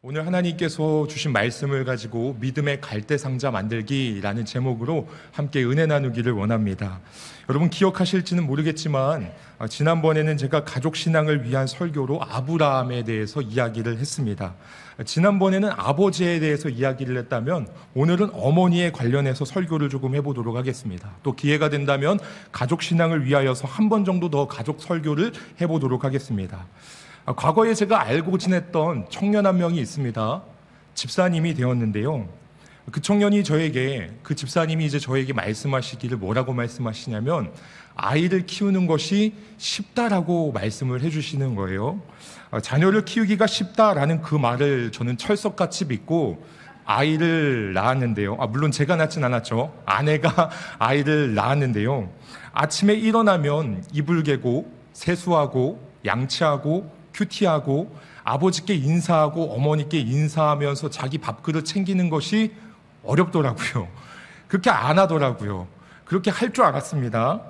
오늘 하나님께서 주신 말씀을 가지고 믿음의 갈대상자 만들기라는 제목으로 함께 은혜 나누기를 원합니다. 여러분 기억하실지는 모르겠지만 지난번에는 제가 가족신앙을 위한 설교로 아브라함에 대해서 이야기를 했습니다. 지난번에는 아버지에 대해서 이야기를 했다면 오늘은 어머니에 관련해서 설교를 조금 해보도록 하겠습니다. 또 기회가 된다면 가족신앙을 위하여서 한 번 정도 더 가족 설교를 해보도록 하겠습니다. 과거에 제가 알고 지냈던 청년 한 명이 있습니다. 집사님이 되었는데요. 그 청년이 그 집사님이 이제 저에게 말씀하시기를 뭐라고 말씀하시냐면 아이를 키우는 것이 쉽다라고 말씀을 해주시는 거예요. 자녀를 키우기가 쉽다라는 그 말을 저는 철석같이 믿고 아이를 낳았는데요. 물론 제가 낳진 않았죠. 아내가 아이를 낳았는데요. 아침에 일어나면 이불 개고 세수하고 양치하고 큐티하고 아버지께 인사하고 어머니께 인사하면서 자기 밥그릇 챙기는 것이 어렵더라고요. 그렇게 안 하더라고요. 그렇게 할 줄 알았습니다.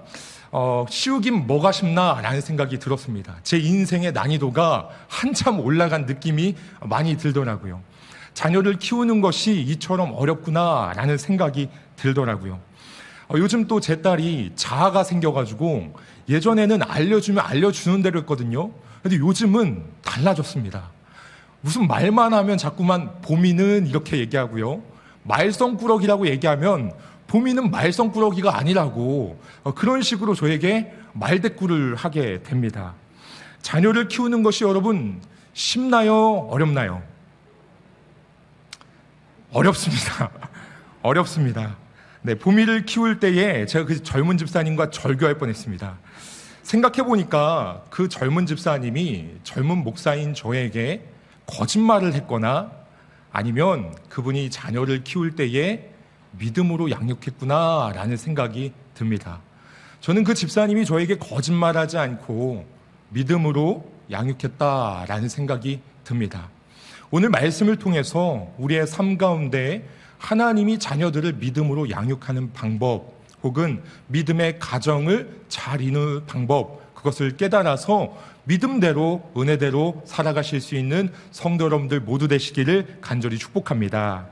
쉬우긴 뭐가 쉽나 라는 생각이 들었습니다. 제 인생의 난이도가 한참 올라간 느낌이 많이 들더라고요. 자녀를 키우는 것이 이처럼 어렵구나 라는 생각이 들더라고요. 요즘 또 제 딸이 자아가 생겨가지고 예전에는 알려주면 알려주는 대로 했거든요. 근데 요즘은 달라졌습니다. 무슨 말만 하면 자꾸만 보미는 이렇게 얘기하고요. 말썽꾸러기라고 얘기하면 보미는 말썽꾸러기가 아니라고 그런 식으로 저에게 말대꾸를 하게 됩니다. 자녀를 키우는 것이 여러분 쉽나요? 어렵나요? 어렵습니다. 어렵습니다. 네, 보미를 키울 때에 제가 그 젊은 집사님과 절교할 뻔했습니다. 생각해보니까 그 젊은 집사님이 젊은 목사인 저에게 거짓말을 했거나 아니면 그분이 자녀를 키울 때에 믿음으로 양육했구나 라는 생각이 듭니다. 저는 그 집사님이 저에게 거짓말하지 않고 믿음으로 양육했다라는 생각이 듭니다. 오늘 말씀을 통해서 우리의 삶 가운데 하나님이 자녀들을 믿음으로 양육하는 방법 혹은 믿음의 가정을 잘 이루는 방법, 그것을 깨달아서 믿음대로 은혜대로 살아가실 수 있는 성도 여러분들 모두 되시기를 간절히 축복합니다.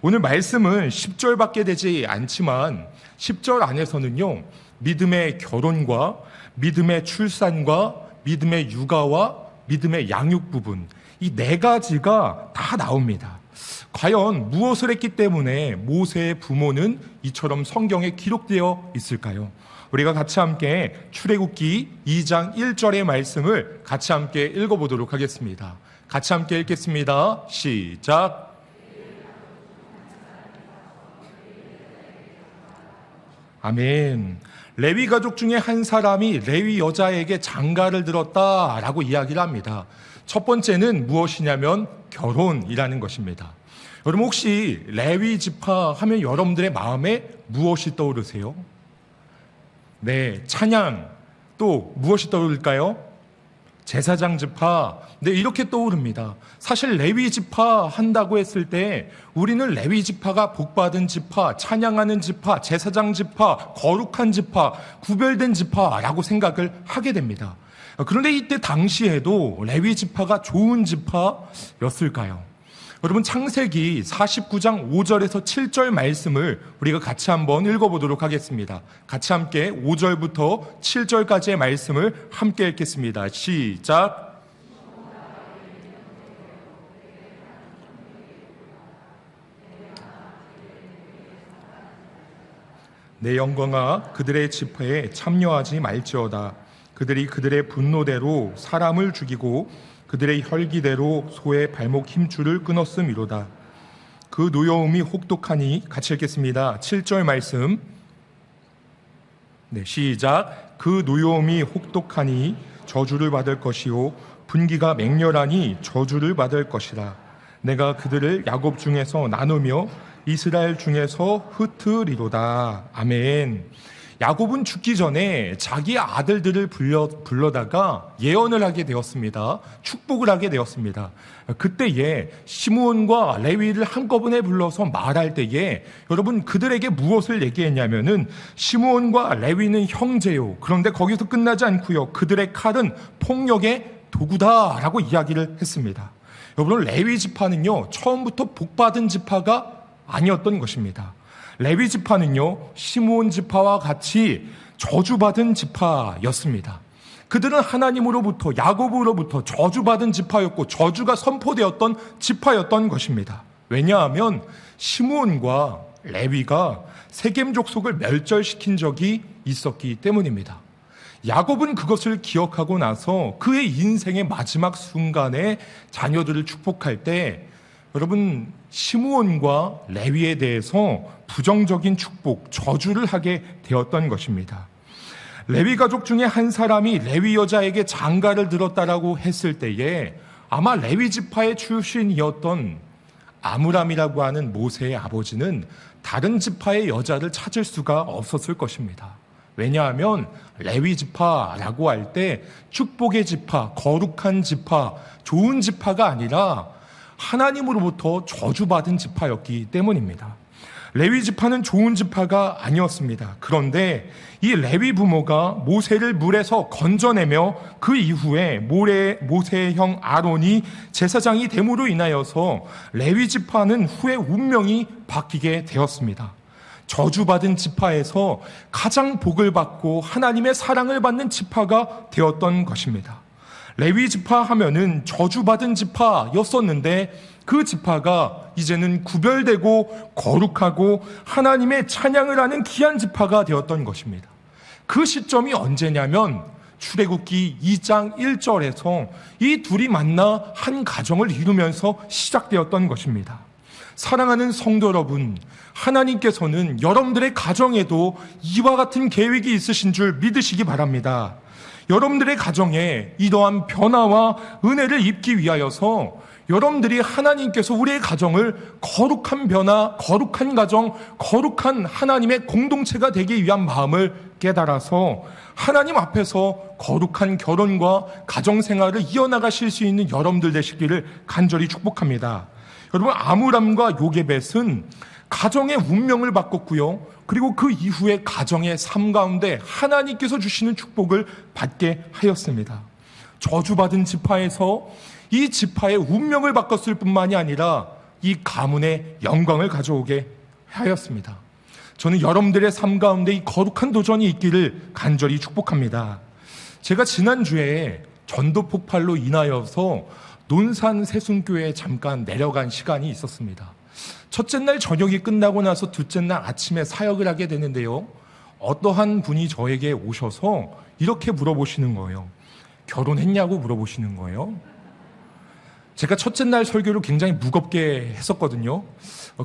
오늘 말씀은 10절밖에 되지 않지만 10절 안에서는요, 믿음의 결혼과 믿음의 출산과 믿음의 육아와 믿음의 양육 부분, 이 네 가지가 다 나옵니다. 과연 무엇을 했기 때문에 모세의 부모는 이처럼 성경에 기록되어 있을까요? 우리가 같이 함께 출애굽기 2장 1절의 말씀을 같이 함께 읽어보도록 하겠습니다. 같이 함께 읽겠습니다. 시작. 아멘. 레위 가족 중에 한 사람이 레위 여자에게 장가를 들었다라고 이야기를 합니다. 첫 번째는 무엇이냐면 결혼이라는 것입니다. 여러분 혹시 레위 지파 하면 여러분들의 마음에 무엇이 떠오르세요? 네, 찬양. 또 무엇이 떠오를까요? 제사장 지파. 네, 이렇게 떠오릅니다. 사실 레위 지파 한다고 했을 때 우리는 레위 지파가 복받은 지파, 찬양하는 지파, 제사장 지파, 거룩한 지파, 구별된 지파라고 생각을 하게 됩니다. 그런데 이때 당시에도 레위 지파가 좋은 지파였을까요? 여러분 창세기 49장 5절에서 7절 말씀을 우리가 같이 한번 읽어보도록 하겠습니다. 같이 함께 5절부터 7절까지의 말씀을 함께 읽겠습니다. 시작. 내 영광아 그들의 지파에 참여하지 말지어다. 그들이 그들의 분노대로 사람을 죽이고 그들의 혈기대로 소의 발목 힘줄을 끊었음이로다. 그 노여움이 혹독하니 같이 읽겠습니다. 7절 말씀. 네, 시작. 그 노여움이 혹독하니 저주를 받을 것이요 분기가 맹렬하니 저주를 받을 것이라. 내가 그들을 야곱 중에서 나누며 이스라엘 중에서 흩으리로다. 아멘. 야곱은 죽기 전에 자기 아들들을 불러다가 예언을 하게 되었습니다. 축복을 하게 되었습니다. 그때에 시므온과 레위를 한꺼번에 불러서 말할 때에 여러분 그들에게 무엇을 얘기했냐면은 시므온과 레위는 형제요. 그런데 거기서 끝나지 않고요. 그들의 칼은 폭력의 도구다라고 이야기를 했습니다. 여러분, 레위 지파는요, 처음부터 복받은 지파가 아니었던 것입니다. 레위 지파는요, 시므온 지파와 같이 저주받은 지파였습니다. 그들은 하나님으로부터, 야곱으로부터 저주받은 지파였고 저주가 선포되었던 지파였던 것입니다. 왜냐하면 시므온과 레위가 세겜 족속을 멸절시킨 적이 있었기 때문입니다. 야곱은 그것을 기억하고 나서 그의 인생의 마지막 순간에 자녀들을 축복할 때, 여러분, 시므온과 레위에 대해서 부정적인 축복, 저주를 하게 되었던 것입니다. 레위 가족 중에 한 사람이 레위 여자에게 장가를 들었다라고 했을 때에 아마 레위 지파의 출신이었던 아므람이라고 하는 모세의 아버지는 다른 지파의 여자를 찾을 수가 없었을 것입니다. 왜냐하면 레위 지파라고 할 때 축복의 지파, 거룩한 지파, 좋은 지파가 아니라 하나님으로부터 저주받은 지파였기 때문입니다. 레위 지파는 좋은 지파가 아니었습니다. 그런데 이 레위 부모가 모세를 물에서 건져내며 그 이후에 모세의 형 아론이 제사장이 됨으로 인하여서 레위 지파는 후에 운명이 바뀌게 되었습니다. 저주받은 지파에서 가장 복을 받고 하나님의 사랑을 받는 지파가 되었던 것입니다. 레위 지파 하면은 저주받은 지파였었는데 그 지파가 이제는 구별되고 거룩하고 하나님의 찬양을 하는 귀한 지파가 되었던 것입니다. 그 시점이 언제냐면 출애굽기 2장 1절에서 이 둘이 만나 한 가정을 이루면서 시작되었던 것입니다. 사랑하는 성도 여러분, 하나님께서는 여러분들의 가정에도 이와 같은 계획이 있으신 줄 믿으시기 바랍니다. 여러분들의 가정에 이러한 변화와 은혜를 입기 위하여서 여러분들이 하나님께서 우리의 가정을 거룩한 변화, 거룩한 가정, 거룩한 하나님의 공동체가 되기 위한 마음을 깨달아서 하나님 앞에서 거룩한 결혼과 가정생활을 이어나가실 수 있는 여러분들 되시기를 간절히 축복합니다. 여러분, 아므람과 요게벳은 가정의 운명을 바꿨고요. 그리고 그 이후에 가정의 삶 가운데 하나님께서 주시는 축복을 받게 하였습니다. 저주받은 지파에서 이 지파의 운명을 바꿨을 뿐만이 아니라 이 가문의 영광을 가져오게 하였습니다. 저는 여러분들의 삶 가운데 이 거룩한 도전이 있기를 간절히 축복합니다. 제가 지난주에 전도 폭발로 인하여서 논산 세순교회에 잠깐 내려간 시간이 있었습니다. 첫째 날 저녁이 끝나고 나서 둘째 날 아침에 사역을 하게 되는데요, 어떠한 분이 저에게 오셔서 이렇게 물어보시는 거예요. 결혼했냐고 물어보시는 거예요. 제가 첫째 날 설교를 굉장히 무겁게 했었거든요.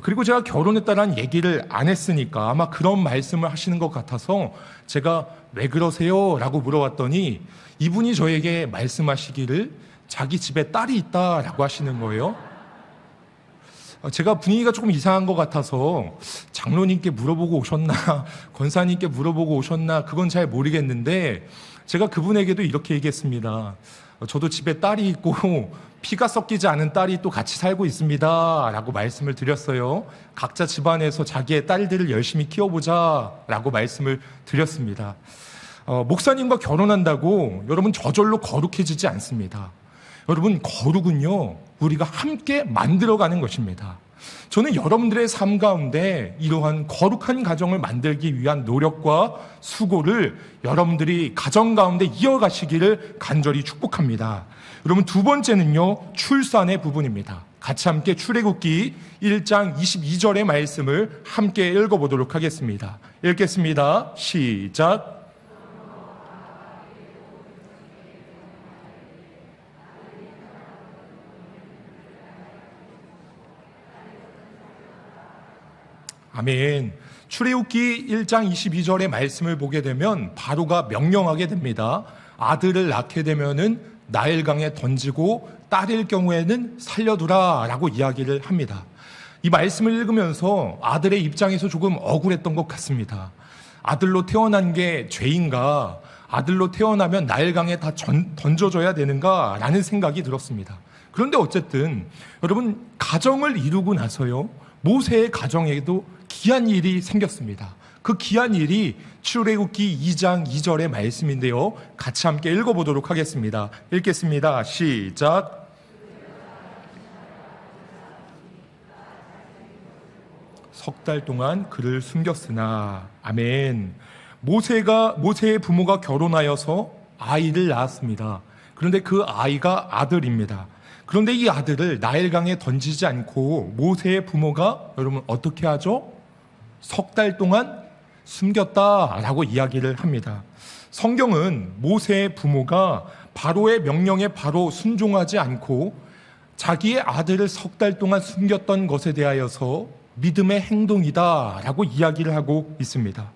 그리고 제가 결혼했다는 얘기를 안 했으니까 아마 그런 말씀을 하시는 것 같아서 제가 왜 그러세요? 라고 물어봤더니 이분이 저에게 말씀하시기를 자기 집에 딸이 있다라고 하시는 거예요. 제가 분위기가 조금 이상한 것 같아서 장로님께 물어보고 오셨나, 권사님께 물어보고 오셨나, 그건 잘 모르겠는데 제가 그분에게도 이렇게 얘기했습니다. 저도 집에 딸이 있고 피가 섞이지 않은 딸이 또 같이 살고 있습니다 라고 말씀을 드렸어요. 각자 집안에서 자기의 딸들을 열심히 키워보자 라고 말씀을 드렸습니다. 목사님과 결혼한다고 여러분 저절로 거룩해지지 않습니다. 여러분, 거룩은요, 우리가 함께 만들어가는 것입니다. 저는 여러분들의 삶 가운데 이러한 거룩한 가정을 만들기 위한 노력과 수고를 여러분들이 가정 가운데 이어가시기를 간절히 축복합니다. 여러분, 두 번째는요, 출산의 부분입니다. 같이 함께 출애굽기 1장 22절의 말씀을 함께 읽어보도록 하겠습니다. 읽겠습니다. 시작. 아멘. 출애굽기 1장 22절의 말씀을 보게 되면 바로가 명령하게 됩니다. 아들을 낳게 되면은 나일강에 던지고 딸일 경우에는 살려두라 라고 이야기를 합니다. 이 말씀을 읽으면서 아들의 입장에서 조금 억울했던 것 같습니다. 아들로 태어난 게 죄인가? 아들로 태어나면 나일강에 다 던져줘야 되는가? 라는 생각이 들었습니다. 그런데 어쨌든 여러분, 가정을 이루고 나서요, 모세의 가정에도 귀한 일이 생겼습니다. 그 귀한 일이 출애굽기 2장 2절의 말씀인데요, 같이 함께 읽어보도록 하겠습니다. 읽겠습니다. 시작. 석 달 동안 그를 숨겼으나. 아멘. 모세의 부모가 결혼하여서 아이를 낳았습니다. 그런데 그 아이가 아들입니다. 그런데 이 아들을 나일강에 던지지 않고 모세의 부모가 여러분 어떻게 하죠? 석 달 동안 숨겼다라고 이야기를 합니다. 성경은 모세의 부모가 바로의 명령에 바로 순종하지 않고 자기의 아들을 석 달 동안 숨겼던 것에 대하여서 믿음의 행동이다라고 이야기를 하고 있습니다.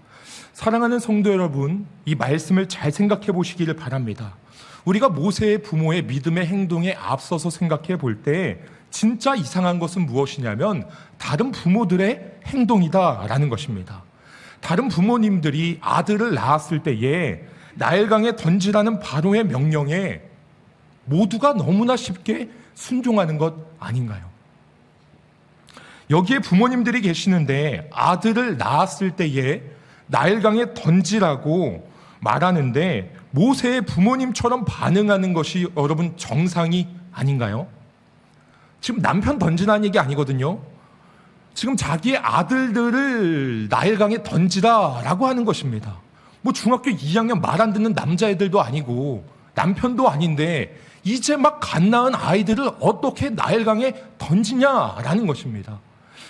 사랑하는 성도 여러분, 이 말씀을 잘 생각해 보시기를 바랍니다. 우리가 모세의 부모의 믿음의 행동에 앞서서 생각해 볼 때 진짜 이상한 것은 무엇이냐면 다른 부모들의 행동이다라는 것입니다. 다른 부모님들이 아들을 낳았을 때에 나일강에 던지라는 바로의 명령에 모두가 너무나 쉽게 순종하는 것 아닌가요? 여기에 부모님들이 계시는데 아들을 낳았을 때에 나일강에 던지라고 말하는데 모세의 부모님처럼 반응하는 것이 여러분 정상이 아닌가요? 지금 남편 던지라는 얘기 아니거든요. 지금 자기의 아들들을 나일강에 던지라라고 하는 것입니다. 뭐 중학교 2학년 말 안 듣는 남자애들도 아니고 남편도 아닌데 이제 막 갓 낳은 아이들을 어떻게 나일강에 던지냐라는 것입니다.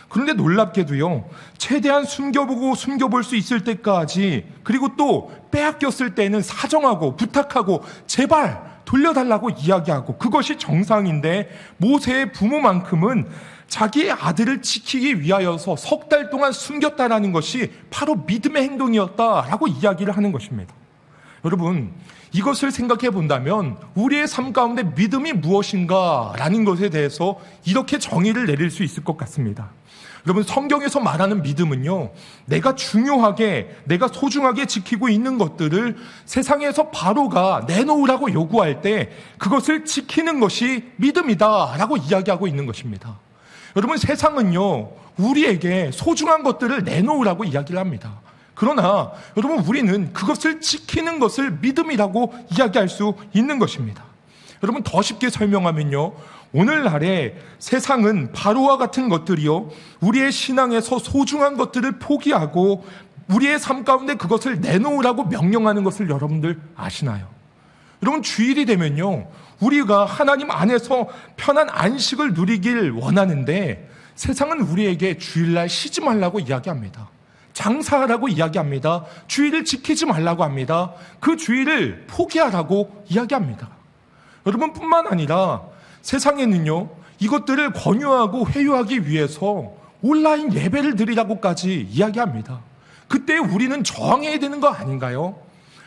그런데 놀랍게도요, 최대한 숨겨볼 수 있을 때까지, 그리고 또 빼앗겼을 때는 사정하고 부탁하고 제발 돌려달라고 이야기하고, 그것이 정상인데 모세의 부모만큼은 자기의 아들을 지키기 위하여서 석 달 동안 숨겼다라는 것이 바로 믿음의 행동이었다라고 이야기를 하는 것입니다. 여러분, 이것을 생각해 본다면 우리의 삶 가운데 믿음이 무엇인가라는 것에 대해서 이렇게 정의를 내릴 수 있을 것 같습니다. 여러분, 성경에서 말하는 믿음은요, 내가 중요하게, 내가 소중하게 지키고 있는 것들을 세상에서 바로가 내놓으라고 요구할 때 그것을 지키는 것이 믿음이다라고 이야기하고 있는 것입니다. 여러분, 세상은요, 우리에게 소중한 것들을 내놓으라고 이야기를 합니다. 그러나 여러분, 우리는 그것을 지키는 것을 믿음이라고 이야기할 수 있는 것입니다. 여러분, 더 쉽게 설명하면요, 오늘날의 세상은 바로와 같은 것들이요, 우리의 신앙에서 소중한 것들을 포기하고 우리의 삶 가운데 그것을 내놓으라고 명령하는 것을 여러분들 아시나요? 여러분, 주일이 되면요, 우리가 하나님 안에서 편한 안식을 누리길 원하는데 세상은 우리에게 주일날 쉬지 말라고 이야기합니다. 장사하라고 이야기합니다. 주일을 지키지 말라고 합니다. 그 주일을 포기하라고 이야기합니다. 여러분, 뿐만 아니라 세상에는요, 이것들을 권유하고 회유하기 위해서 온라인 예배를 드리라고까지 이야기합니다. 그때 우리는 저항해야 되는 거 아닌가요?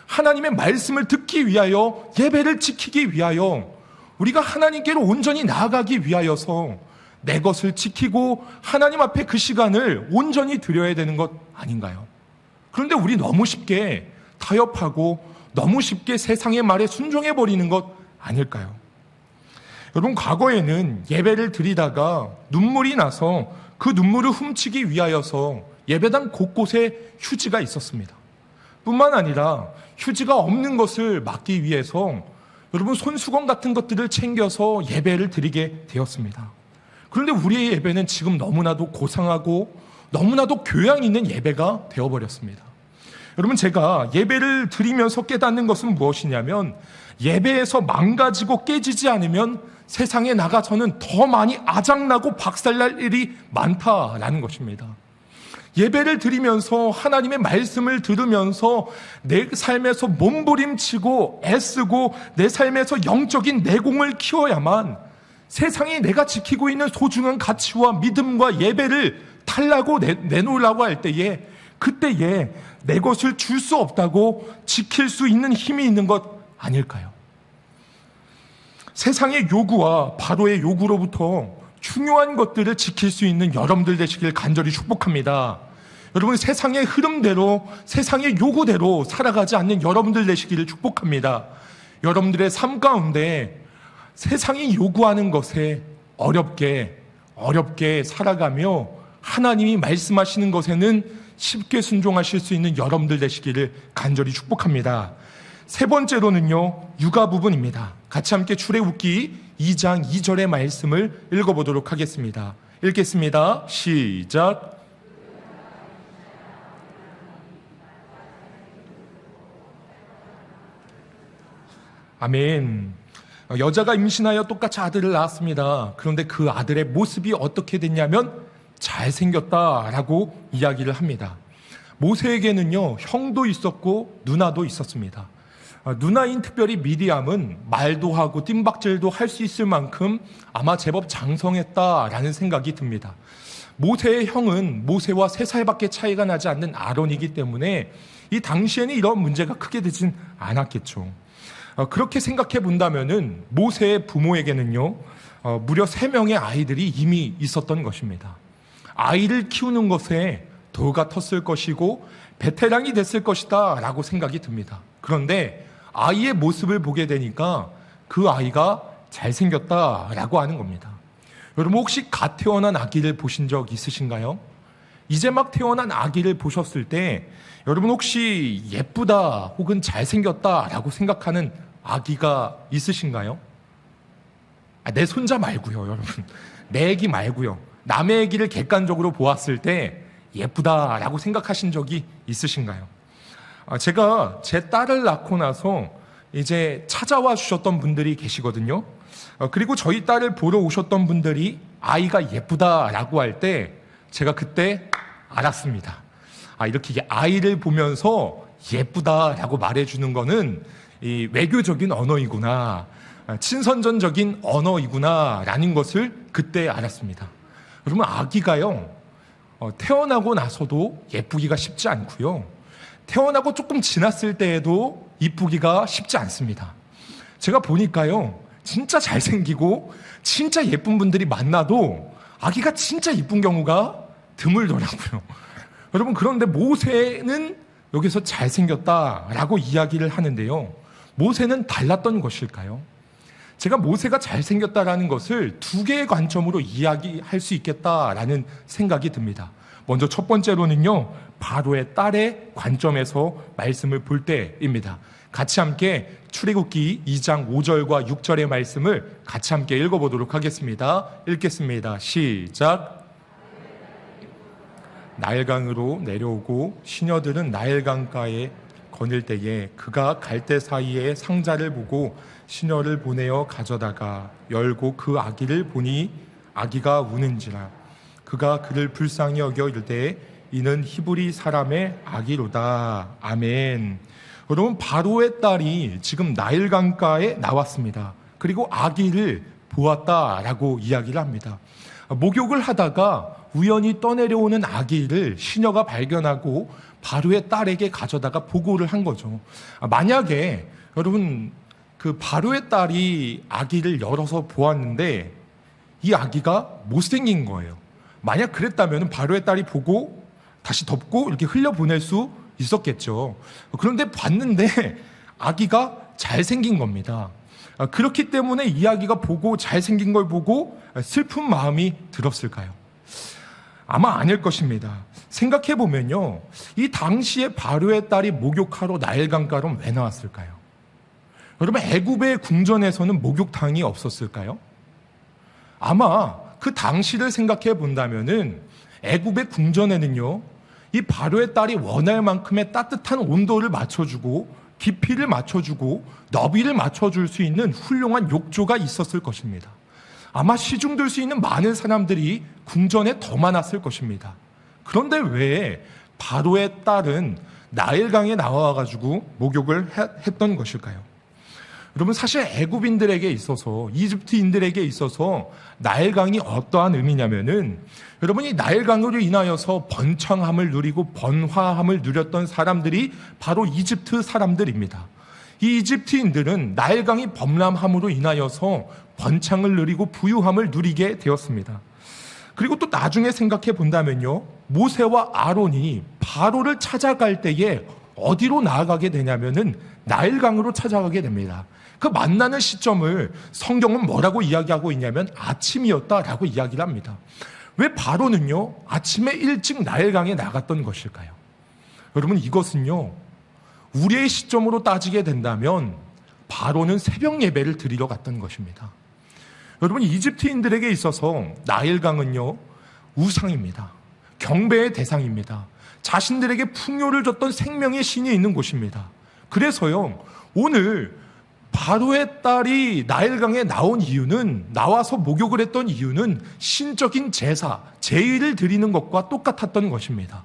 하나님의 말씀을 듣기 위하여, 예배를 지키기 위하여, 우리가 하나님께로 온전히 나아가기 위하여서 내 것을 지키고 하나님 앞에 그 시간을 온전히 드려야 되는 것 아닌가요? 그런데 우리 너무 쉽게 타협하고 너무 쉽게 세상의 말에 순종해버리는 것 아닐까요? 여러분, 과거에는 예배를 드리다가 눈물이 나서 그 눈물을 훔치기 위하여서 예배당 곳곳에 휴지가 있었습니다. 뿐만 아니라 휴지가 없는 것을 막기 위해서 여러분, 손수건 같은 것들을 챙겨서 예배를 드리게 되었습니다. 그런데 우리의 예배는 지금 너무나도 고상하고 너무나도 교양 있는 예배가 되어버렸습니다. 여러분, 제가 예배를 드리면서 깨닫는 것은 무엇이냐면, 예배에서 망가지고 깨지지 않으면 세상에 나가서는 더 많이 아작나고 박살날 일이 많다라는 것입니다. 예배를 드리면서 하나님의 말씀을 들으면서 내 삶에서 몸부림치고 애쓰고 내 삶에서 영적인 내공을 키워야만 세상이 내가 지키고 있는 소중한 가치와 믿음과 예배를 달라고 내놓으려고 할 때에, 그때에 내 것을 줄 수 없다고 지킬 수 있는 힘이 있는 것 아닐까요? 세상의 요구와 바로의 요구로부터 중요한 것들을 지킬 수 있는 여러분들 되시길 간절히 축복합니다. 여러분, 세상의 흐름대로, 세상의 요구대로 살아가지 않는 여러분들 되시기를 축복합니다. 여러분들의 삶 가운데 세상이 요구하는 것에 어렵게 살아가며 하나님이 말씀하시는 것에는 쉽게 순종하실 수 있는 여러분들 되시기를 간절히 축복합니다. 세 번째로는요, 육아 부분입니다. 같이 함께 출애굽기 2장 2절의 말씀을 읽어보도록 하겠습니다. 읽겠습니다. 시작. 아멘. 여자가 임신하여 똑같이 아들을 낳았습니다. 그런데 그 아들의 모습이 어떻게 됐냐면 잘생겼다라고 이야기를 합니다. 모세에게는요, 형도 있었고 누나도 있었습니다. 누나인 특별히 미디암은 말도 하고 뜀박질도 할 수 있을 만큼 아마 제법 장성했다라는 생각이 듭니다. 모세의 형은 모세와 3살밖에 차이가 나지 않는 아론이기 때문에 이 당시에는 이런 문제가 크게 되진 않았겠죠. 그렇게 생각해 본다면은 모세의 부모에게는요, 무려 3명의 아이들이 이미 있었던 것입니다. 아이를 키우는 것에 도가 텄을 것이고 베테랑이 됐을 것이다 라고 생각이 듭니다. 그런데 아이의 모습을 보게 되니까 그 아이가 잘생겼다라고 하는 겁니다. 여러분 혹시 갓 태어난 아기를 보신 적 있으신가요? 이제 막 태어난 아기를 보셨을 때 여러분 혹시 예쁘다 혹은 잘생겼다라고 생각하는 아기가 있으신가요? 내 손자 말고요, 여러분. 내 아기 말고요. 남의 아기를 객관적으로 보았을 때 예쁘다라고 생각하신 적이 있으신가요? 제가 제 딸을 낳고 나서 이제 찾아와 주셨던 분들이 계시거든요. 그리고 저희 딸을 보러 오셨던 분들이 아이가 예쁘다라고 할 때 제가 그때 알았습니다. 이렇게 아이를 보면서 예쁘다라고 말해주는 거는 이 외교적인 언어이구나, 친선전적인 언어이구나 라는 것을 그때 알았습니다. 여러분 아기가요, 태어나고 나서도 예쁘기가 쉽지 않고요, 태어나고 조금 지났을 때에도 이쁘기가 쉽지 않습니다. 제가 보니까요, 진짜 잘생기고 진짜 예쁜 분들이 만나도 아기가 진짜 이쁜 경우가 드물더라고요. 여러분 그런데 모세는 여기서 잘생겼다라고 이야기를 하는데요, 모세는 달랐던 것일까요? 제가 모세가 잘생겼다라는 것을 2개의 관점으로 이야기할 수 있겠다라는 생각이 듭니다. 먼저 첫 번째로는요, 바로의 딸의 관점에서 말씀을 볼 때입니다. 같이 함께 출애굽기 2장 5절과 6절의 말씀을 같이 함께 읽어보도록 하겠습니다. 읽겠습니다. 시작. 나일강으로 내려오고 시녀들은 나일강가에 거닐 때에 그가 갈대 사이에 상자를 보고 시녀를 보내어 가져다가 열고 그 아기를 보니 아기가 우는지라. 그가 그를 불쌍히 여겨 이르되 이는 히브리 사람의 아기로다. 아멘. 여러분 바로의 딸이 지금 나일강가에 나왔습니다. 그리고 아기를 보았다라고 이야기를 합니다. 목욕을 하다가 우연히 떠내려오는 아기를 시녀가 발견하고 바로의 딸에게 가져다가 보고를 한 거죠. 만약에 여러분 그 바로의 딸이 아기를 열어서 보았는데 이 아기가 못생긴 거예요. 만약 그랬다면 바로의 딸이 보고 다시 덮고 이렇게 흘려보낼 수 있었겠죠. 그런데 봤는데 아기가 잘생긴 겁니다. 그렇기 때문에 이 아기가 보고 잘생긴 걸 보고 슬픈 마음이 들었을까요? 아마 아닐 것입니다. 생각해보면요, 이 당시에 바로의 딸이 목욕하러 나일강가로 왜 나왔을까요? 여러분 애굽의 궁전에서는 목욕탕이 없었을까요? 아마 그 당시를 생각해 본다면은 애굽의 궁전에는요, 이 바로의 딸이 원할 만큼의 따뜻한 온도를 맞춰주고 깊이를 맞춰주고 너비를 맞춰줄 수 있는 훌륭한 욕조가 있었을 것입니다. 아마 시중들 수 있는 많은 사람들이 궁전에 더 많았을 것입니다. 그런데 왜 바로의 딸은 나일강에 나와가지고 목욕을 했던 것일까요? 여러분 사실 애굽인들에게 있어서, 이집트인들에게 있어서 나일강이 어떠한 의미냐면은 여러분이 나일강으로 인하여서 번창함을 누리고 번화함을 누렸던 사람들이 바로 이집트 사람들입니다. 이 이집트인들은 나일강이 범람함으로 인하여서 번창을 누리고 부유함을 누리게 되었습니다. 그리고 또 나중에 생각해 본다면요, 모세와 아론이 바로를 찾아갈 때에 어디로 나아가게 되냐면은 나일강으로 찾아가게 됩니다. 그 만나는 시점을 성경은 뭐라고 이야기하고 있냐면 아침이었다라고 이야기를 합니다. 왜 바로는요 아침에 일찍 나일강에 나갔던 것일까요? 여러분 이것은요 우리의 시점으로 따지게 된다면 바로는 새벽 예배를 드리러 갔던 것입니다. 여러분 이집트인들에게 있어서 나일강은요 우상입니다. 경배의 대상입니다. 자신들에게 풍요를 줬던 생명의 신이 있는 곳입니다. 그래서요 오늘 바로의 딸이 나일강에 나온 이유는, 나와서 목욕을 했던 이유는 신적인 제사, 제의를 드리는 것과 똑같았던 것입니다.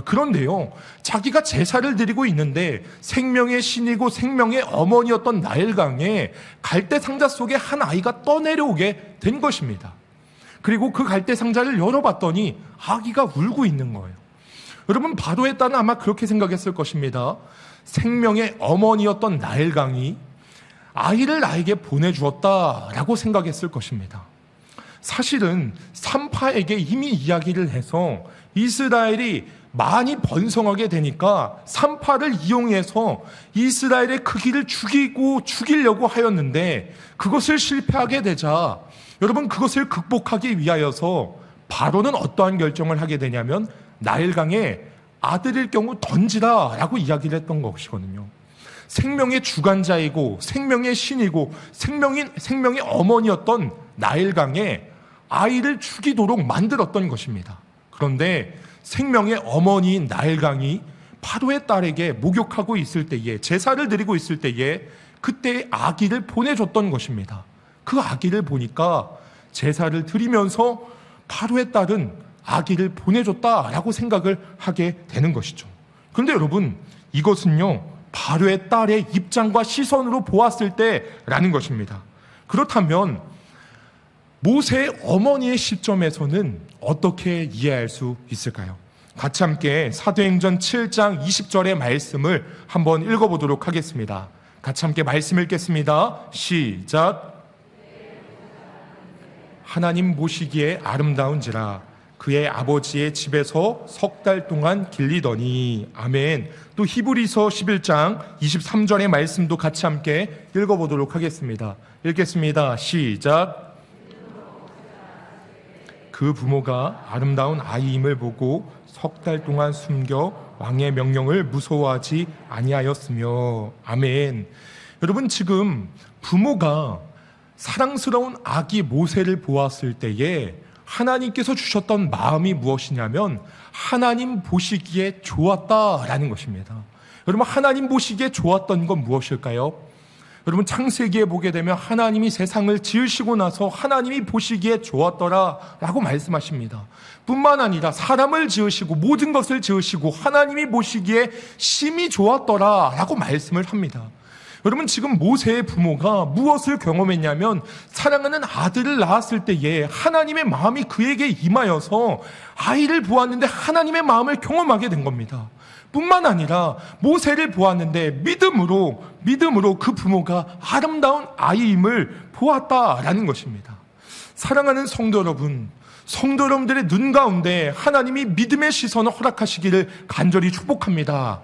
그런데요, 자기가 제사를 드리고 있는데 생명의 신이고 생명의 어머니였던 나일강에 갈대 상자 속에 한 아이가 떠내려오게 된 것입니다. 그리고 그 갈대 상자를 열어봤더니 아기가 울고 있는 거예요. 여러분, 바로의 딸은 아마 그렇게 생각했을 것입니다. 생명의 어머니였던 나일강이 아이를 나에게 보내주었다라고 생각했을 것입니다. 사실은 산파에게 이미 이야기를 해서 이스라엘이 많이 번성하게 되니까 산파를 이용해서 이스라엘의 크기를 죽이려고 하였는데, 그것을 실패하게 되자 여러분, 그것을 극복하기 위하여서 바로는 어떠한 결정을 하게 되냐면 나일강에 아들일 경우 던지라라고 이야기를 했던 것이거든요. 생명의 주관자이고 생명의 신이고 생명의 어머니였던 나일강에 아이를 죽이도록 만들었던 것입니다. 그런데 생명의 어머니인 나일강이 바로의 딸에게 목욕하고 있을 때에, 제사를 드리고 있을 때에 그때 아기를 보내줬던 것입니다. 그 아기를 보니까 제사를 드리면서 바로의 딸은 아기를 보내줬다라고 생각을 하게 되는 것이죠. 그런데 여러분, 이것은요, 바로의 딸의 입장과 시선으로 보았을 때라는 것입니다. 그렇다면 모세의 어머니의 시점에서는 어떻게 이해할 수 있을까요? 같이 함께 사도행전 7장 20절의 말씀을 한번 읽어보도록 하겠습니다. 같이 함께 말씀 읽겠습니다. 시작. 하나님 보시기에 아름다운지라 그의 아버지의 집에서 석 달 동안 길리더니. 아멘. 또 히브리서 11장 23절의 말씀도 같이 함께 읽어보도록 하겠습니다. 읽겠습니다. 시작. 그 부모가 아름다운 아이임을 보고 석 달 동안 숨겨 왕의 명령을 무서워하지 아니하였으며. 아멘. 여러분, 지금 부모가 사랑스러운 아기 모세를 보았을 때에 하나님께서 주셨던 마음이 무엇이냐면 하나님 보시기에 좋았다라는 것입니다. 여러분, 하나님 보시기에 좋았던 건 무엇일까요? 여러분, 창세기에 보게 되면 하나님이 세상을 지으시고 나서 하나님이 보시기에 좋았더라라고 말씀하십니다. 뿐만 아니라 사람을 지으시고 모든 것을 지으시고 하나님이 보시기에 심히 좋았더라라고 말씀을 합니다. 여러분, 지금 모세의 부모가 무엇을 경험했냐면 사랑하는 아들을 낳았을 때에 하나님의 마음이 그에게 임하여서 아이를 보았는데 하나님의 마음을 경험하게 된 겁니다. 뿐만 아니라 모세를 보았는데 믿음으로 그 부모가 아름다운 아이임을 보았다라는 것입니다. 사랑하는 성도 여러분들의 눈 가운데 하나님이 믿음의 시선을 허락하시기를 간절히 축복합니다.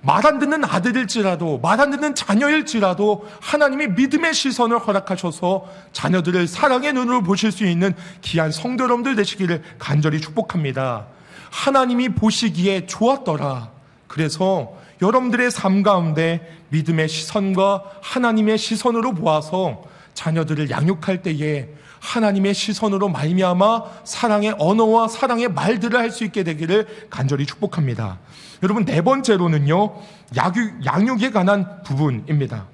말 안 듣는 아들일지라도, 말 안 듣는 자녀일지라도 하나님이 믿음의 시선을 허락하셔서 자녀들을 사랑의 눈으로 보실 수 있는 귀한 성도 여러분들 되시기를 간절히 축복합니다. 하나님이 보시기에 좋았더라. 그래서 여러분들의 삶 가운데 믿음의 시선과 하나님의 시선으로 보아서 자녀들을 양육할 때에 하나님의 시선으로 말미암아 사랑의 언어와 사랑의 말들을 할 수 있게 되기를 간절히 축복합니다. 여러분, 네 번째로는요, 양육에 관한 부분입니다.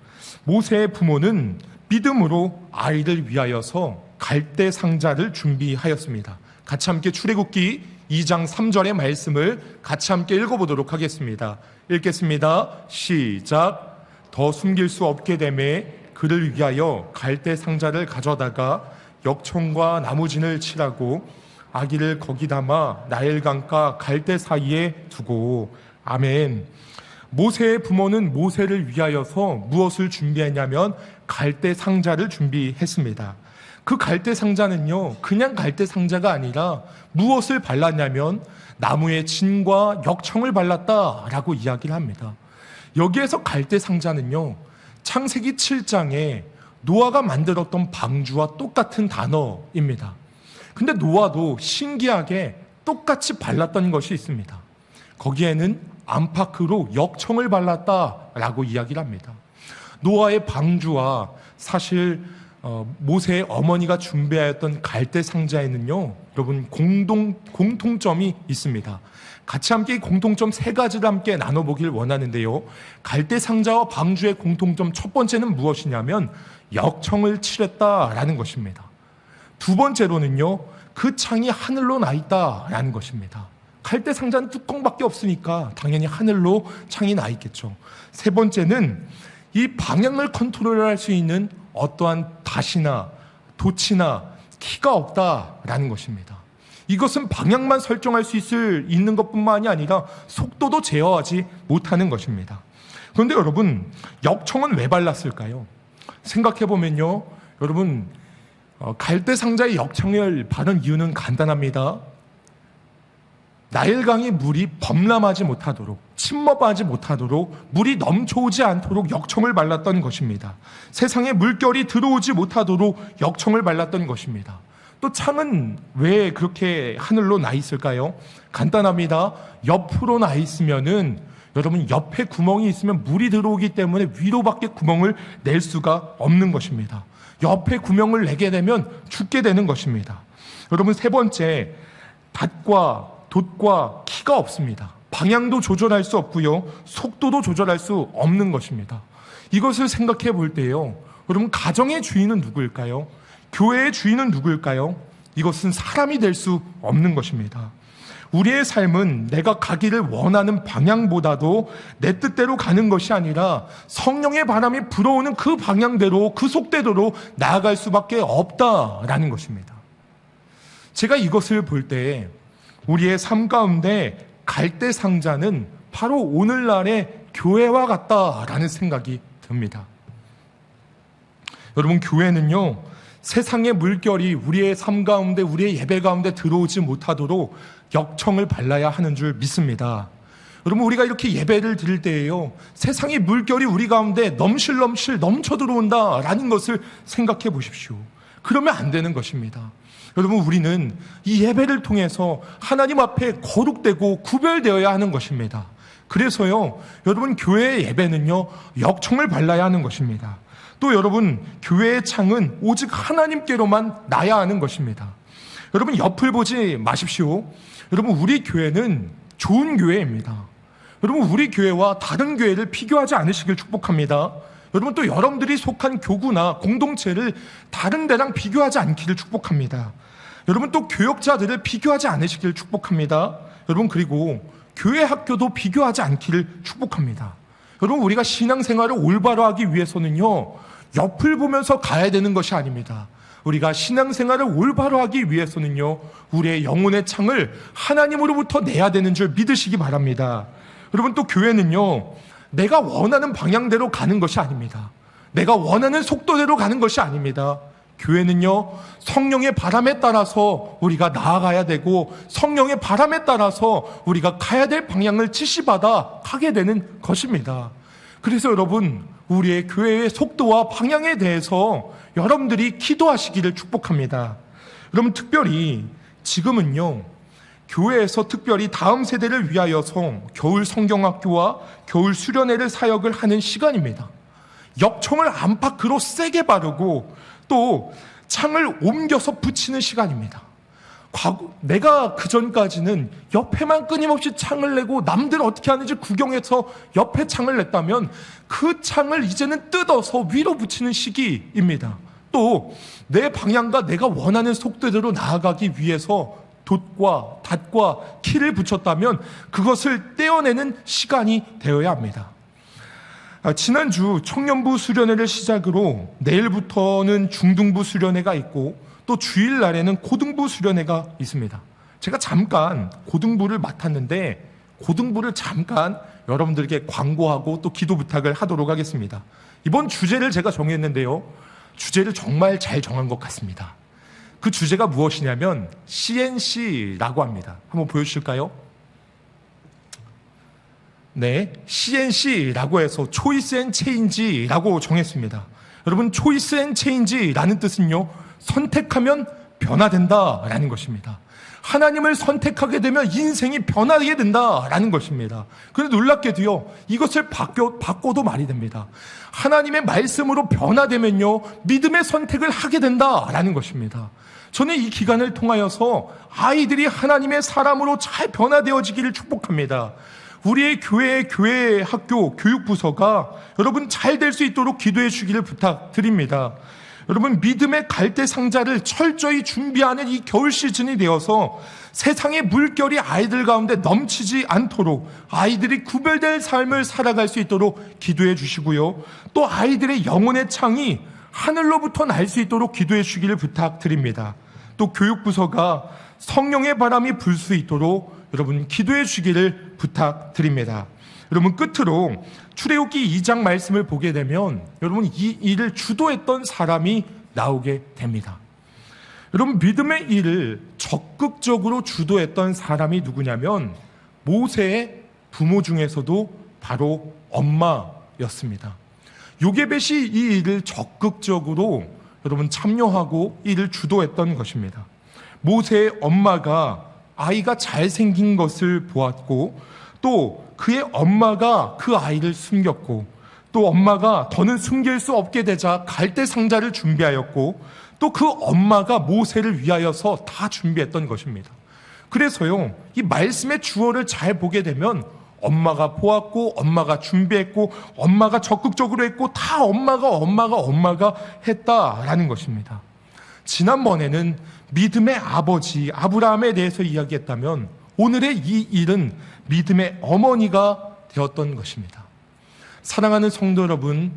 모세의 부모는 믿음으로 아이를 위하여서 갈대 상자를 준비하였습니다. 같이 함께 출애굽기 2장 3절의 말씀을 같이 함께 읽어보도록 하겠습니다. 읽겠습니다. 시작. 더 숨길 수 없게 되매 그를 위하여 갈대 상자를 가져다가 역청과 나무진을 칠하고 아기를 거기 담아 나일강과 갈대 사이에 두고. 아멘. 모세의 부모는 모세를 위하여서 무엇을 준비했냐면 갈대 상자를 준비했습니다. 그 갈대 상자는요, 그냥 갈대 상자가 아니라 무엇을 발랐냐면 나무의 진과 역청을 발랐다라고 이야기를 합니다. 여기에서 갈대 상자는요, 창세기 7장에 노아가 만들었던 방주와 똑같은 단어입니다. 근데 노아도 신기하게 똑같이 발랐던 것이 있습니다. 거기에는 안팎으로 역청을 발랐다라고 이야기를 합니다. 노아의 방주와 사실 모세의 어머니가 준비하였던 갈대 상자에는요, 여러분 공통점이 있습니다. 같이 함께 이 공통점 세 가지를 함께 나눠보길 원하는데요. 갈대 상자와 방주의 공통점 첫 번째는 무엇이냐면 역청을 칠했다라는 것입니다. 두 번째로는요, 그 창이 하늘로 나 있다라는 것입니다. 갈대 상자는 뚜껑밖에 없으니까 당연히 하늘로 창이 나 있겠죠. 세 번째는 이 방향을 컨트롤할 수 있는 어떠한 닷이나 돛이나 키가 없다라는 것입니다. 이것은 방향만 설정할 수 있는 것뿐만이 아니라 속도도 제어하지 못하는 것입니다. 그런데 여러분, 역청은 왜 발랐을까요? 생각해보면요, 여러분, 갈대 상자의 역청을 바른 이유는 간단합니다. 나일강의 물이 범람하지 못하도록, 침몰하지 못하도록, 물이 넘쳐오지 않도록 역청을 발랐던 것입니다. 세상에 물결이 들어오지 못하도록 역청을 발랐던 것입니다. 또 창은 왜 그렇게 하늘로 나 있을까요? 간단합니다. 옆으로 나 있으면은, 여러분, 옆에 구멍이 있으면 물이 들어오기 때문에 위로밖에 구멍을 낼 수가 없는 것입니다. 옆에 구멍을 내게 되면 죽게 되는 것입니다. 여러분, 세 번째, 닷과 돛과 키가 없습니다. 방향도 조절할 수 없고요, 속도도 조절할 수 없는 것입니다. 이것을 생각해 볼 때요, 여러분, 가정의 주인은 누구일까요? 교회의 주인은 누구일까요? 이것은 사람이 될 수 없는 것입니다. 우리의 삶은 내가 가기를 원하는 방향보다도 내 뜻대로 가는 것이 아니라 성령의 바람이 불어오는 그 방향대로, 그 속대로 나아갈 수밖에 없다라는 것입니다. 제가 이것을 볼 때 우리의 삶 가운데 갈대 상자는 바로 오늘날의 교회와 같다라는 생각이 듭니다. 여러분, 교회는요, 세상의 물결이 우리의 삶 가운데, 우리의 예배 가운데 들어오지 못하도록 역청을 발라야 하는 줄 믿습니다. 여러분, 우리가 이렇게 예배를 드릴 때에요, 세상의 물결이 우리 가운데 넘실넘실 넘쳐 들어온다라는 것을 생각해 보십시오. 그러면 안 되는 것입니다. 여러분, 우리는 이 예배를 통해서 하나님 앞에 거룩되고 구별되어야 하는 것입니다. 그래서요, 여러분, 교회의 예배는요, 역청을 발라야 하는 것입니다. 또 여러분, 교회의 창은 오직 하나님께로만 나야 하는 것입니다. 여러분, 옆을 보지 마십시오. 여러분, 우리 교회는 좋은 교회입니다. 여러분, 우리 교회와 다른 교회를 비교하지 않으시길 축복합니다. 여러분, 또 여러분들이 속한 교구나 공동체를 다른 데랑 비교하지 않기를 축복합니다. 여러분, 또 교역자들을 비교하지 않으시길 축복합니다. 여러분, 그리고 교회 학교도 비교하지 않기를 축복합니다. 여러분, 우리가 신앙생활을 올바로 하기 위해서는요, 옆을 보면서 가야 되는 것이 아닙니다. 우리가 신앙생활을 올바로 하기 위해서는요, 우리의 영혼의 창을 하나님으로부터 내야 되는 줄 믿으시기 바랍니다. 여러분, 또 교회는요, 내가 원하는 방향대로 가는 것이 아닙니다. 내가 원하는 속도대로 가는 것이 아닙니다. 교회는요, 성령의 바람에 따라서 우리가 나아가야 되고, 성령의 바람에 따라서 우리가 가야 될 방향을 지시받아 가게 되는 것입니다. 그래서 여러분, 우리의 교회의 속도와 방향에 대해서 여러분들이 기도하시기를 축복합니다. 여러분, 특별히 지금은요, 교회에서 특별히 다음 세대를 위하여서 겨울 성경학교와 겨울 수련회를 사역을 하는 시간입니다. 역청을 안팎으로 세게 바르고 또 창을 옮겨서 붙이는 시간입니다. 내가 그전까지는 옆에만 끊임없이 창을 내고 남들 어떻게 하는지 구경해서 옆에 창을 냈다면 그 창을 이제는 뜯어서 위로 붙이는 시기입니다. 또 내 방향과 내가 원하는 속도대로 나아가기 위해서 돛과 닷과 키를 붙였다면 그것을 떼어내는 시간이 되어야 합니다. 지난주 청년부 수련회를 시작으로 내일부터는 중등부 수련회가 있고 또 주일날에는 고등부 수련회가 있습니다. 제가 잠깐 고등부를 맡았는데 고등부를 잠깐 여러분들에게 광고하고 또 기도 부탁을 하도록 하겠습니다. 이번 주제를 제가 정했는데요, 주제를 정말 잘 정한 것 같습니다. 그 주제가 무엇이냐면 CNC라고 합니다. 한번 보여주실까요? 네, CNC라고 해서 Choice and Change라고 정했습니다. 여러분, Choice and Change라는 뜻은요, 선택하면 변화된다라는 것입니다. 하나님을 선택하게 되면 인생이 변하게 된다라는 것입니다. 그런데 놀랍게도요, 이것을 바꿔도 말이 됩니다. 하나님의 말씀으로 변화되면요, 믿음의 선택을 하게 된다라는 것입니다. 저는 이 기간을 통하여서 아이들이 하나님의 사람으로 잘 변화되어지기를 축복합니다. 우리의 교회 학교 교육부서가 여러분 잘 될 수 있도록 기도해 주기를 부탁드립니다. 여러분, 믿음의 갈대 상자를 철저히 준비하는 이 겨울 시즌이 되어서 세상의 물결이 아이들 가운데 넘치지 않도록 아이들이 구별된 삶을 살아갈 수 있도록 기도해 주시고요, 또 아이들의 영혼의 창이 하늘로부터 날 수 있도록 기도해 주기를 부탁드립니다. 또 교육부서가 성령의 바람이 불 수 있도록 여러분 기도해 주기를 부탁드립니다. 여러분, 끝으로 출애굽기 2장 말씀을 보게 되면 여러분 이 일을 주도했던 사람이 나오게 됩니다. 여러분, 믿음의 일을 적극적으로 주도했던 사람이 누구냐면 모세의 부모 중에서도 바로 엄마였습니다. 요게벳이 이 일을 적극적으로 여러분 참여하고 이를 주도했던 것입니다. 모세의 엄마가 아이가 잘생긴 것을 보았고, 또 그의 엄마가 그 아이를 숨겼고, 또 엄마가 더는 숨길 수 없게 되자 갈대 상자를 준비하였고, 또 그 엄마가 모세를 위하여서 다 준비했던 것입니다. 그래서요, 이 말씀의 주어를 잘 보게 되면 엄마가 보았고, 엄마가 준비했고, 엄마가 적극적으로 했고, 다 엄마가 했다라는 것입니다. 지난번에는 믿음의 아버지 아브라함에 대해서 이야기했다면, 오늘의 이 일은 믿음의 어머니가 되었던 것입니다. 사랑하는 성도 여러분,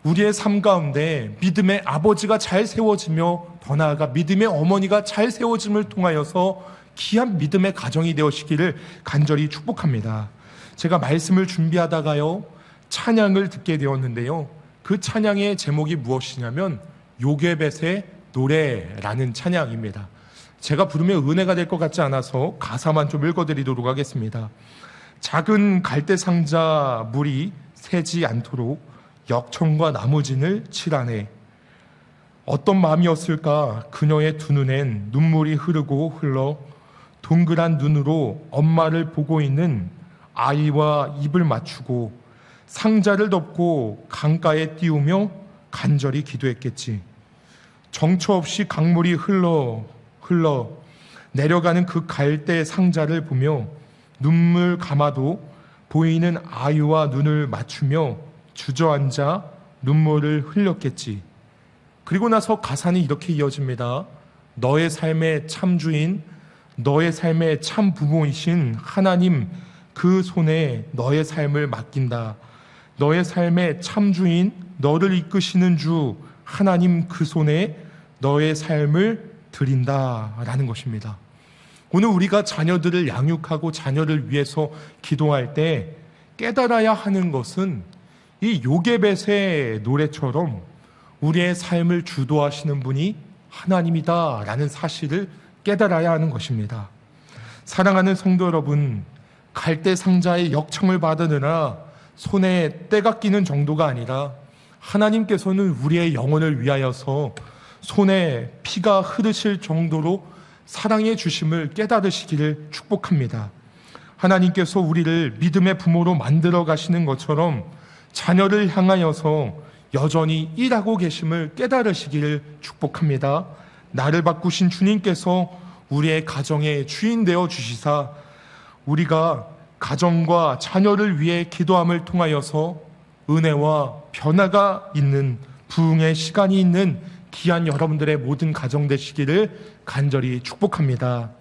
우리의 삶 가운데 믿음의 아버지가 잘 세워지며 더 나아가 믿음의 어머니가 잘 세워짐을 통하여서 귀한 믿음의 가정이 되시기를 간절히 축복합니다. 제가 말씀을 준비하다가요, 찬양을 듣게 되었는데요, 그 찬양의 제목이 무엇이냐면 요게벳의 노래라는 찬양입니다. 제가 부르면 은혜가 될 것 같지 않아서 가사만 좀 읽어드리도록 하겠습니다. 작은 갈대 상자 물이 새지 않도록 역청과 나무진을 칠하네. 어떤 마음이었을까 그녀의 두 눈엔 눈물이 흐르고 흘러 동그란 눈으로 엄마를 보고 있는 아이와 입을 맞추고 상자를 덮고 강가에 띄우며 간절히 기도했겠지. 정처 없이 강물이 흘러 내려가는 그 갈대 상자를 보며 눈물 감아도 보이는 아이와 눈을 맞추며 주저앉아 눈물을 흘렸겠지. 그리고 나서 가사는 이렇게 이어집니다. 너의 삶의 참주인, 너의 삶의 참 부모이신 하나님 그 손에 너의 삶을 맡긴다. 너의 삶의 참주인, 너를 이끄시는 주 하나님 그 손에 너의 삶을 드린다라는 것입니다. 오늘 우리가 자녀들을 양육하고 자녀를 위해서 기도할 때 깨달아야 하는 것은 이 요게벳의 노래처럼 우리의 삶을 주도하시는 분이 하나님이다라는 사실을 깨달아야 하는 것입니다. 사랑하는 성도 여러분, 갈대 상자의 역청을 받으느라 손에 때가 끼는 정도가 아니라 하나님께서는 우리의 영혼을 위하여서 손에 피가 흐르실 정도로 사랑해 주심을 깨달으시기를 축복합니다. 하나님께서 우리를 믿음의 부모로 만들어 가시는 것처럼 자녀를 향하여서 여전히 일하고 계심을 깨달으시기를 축복합니다. 나를 바꾸신 주님께서 우리의 가정의 주인 되어 주시사 우리가 가정과 자녀를 위해 기도함을 통하여서 은혜와 변화가 있는 부흥의 시간이 있는 귀한 여러분들의 모든 가정 되시기를 간절히 축복합니다.